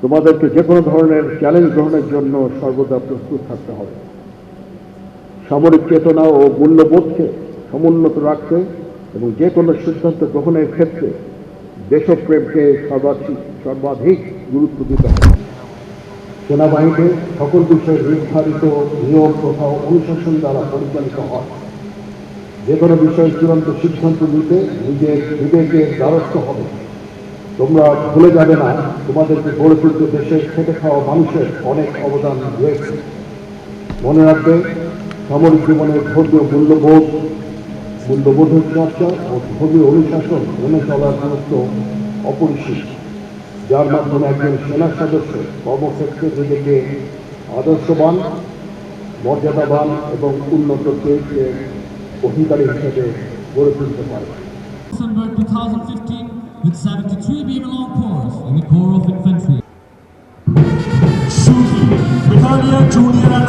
তোমাদেরকে যে কোনো ধরনের চ্যালেঞ্জ গ্রহণের জন্য সর্বদা প্রস্তুত থাকতে হবে। সামরিক চেতনা ও মূল্যবোধকে সমুন্নত রাখতে এবং যে কোনো সিদ্ধান্ত গ্রহণের ক্ষেত্রে দেশপ্রেমকে সর্বাধিক গুরুত্ব দিতে হবে। সেনাবাহিনীতে সকল বিষয়ে নির্ধারিত নিয়ম তথা অনুশাসন দ্বারা পরিচালিত হয়। যে কোনো বিষয়ে চূড়ান্ত সিদ্ধান্ত নিতে নিজের বিবেকের দ্বারস্থ হবে। তোমরা ভুলে যাবে না, তোমাদেরকে গড়ে তুলতে দেশের খেটে খাওয়া মানুষের অনেক অবদান রয়েছে। মনে রাখবে, সামরিক জীবনের ধর্মীয় মূল্যবোধের চর্চা ও ধর্মীয় অনুশাসন মেনে চলার গুরুত্ব অপরিসীম, যার মাধ্যমে একজন সেনা সদস্য কর্মক্ষেত্রে নিজেকে আদর্শবান, মর্যাদাবান এবং উন্নত চরিত্রের অধিকারী হিসেবে গড়ে তুলতে পারে। December 2015 with 73 B-Long Corps in the Corps of Infantry. Shuki, Battalion Junior and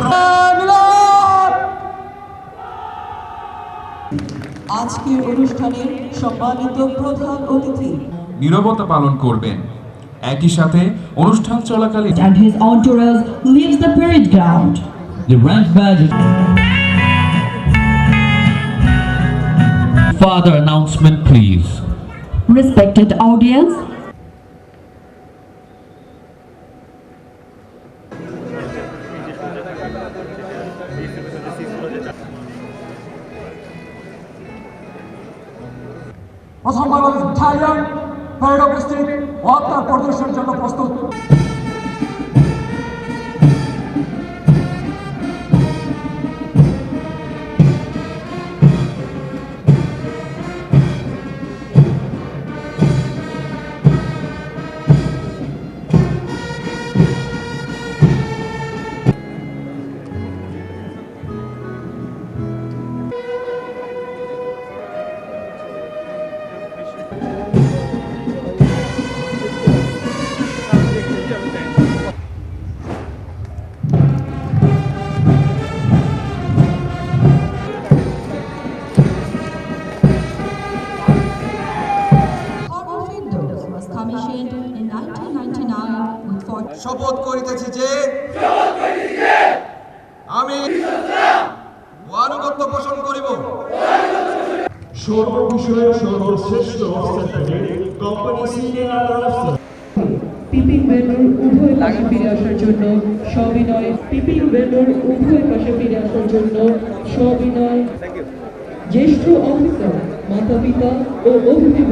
আজকের অনুষ্ঠানের সম্মানিত প্রধান অতিথি নীরবতা পালন করবেন। একই সাথে অনুষ্ঠান চলাকালীন and his entourage leaves the parade ground. The rank badge. Father announcement, please. Respected audience, প্রথম বাংলাদেশ ব্যাটালিয়ন প্যারেড উপস্থিত ও তার প্রদর্শনের জন্য প্রস্তুত। commissioned in 1999 with 40 শপথ করিতেছি যে আমি আনুগত্য পোষণ করিব। সর্ববিষয়ে সর্বশ্রেষ্ঠ officer company senior officer piping Belur উভয় পাশে ফিরে আসার জন্য সবিনয় পিপিং বেলুর উভয় পাশে ফিরে আসার জন্য সবিনয় জ্যেষ্ঠ অফিসার, মাতা পিতা ও অতিথি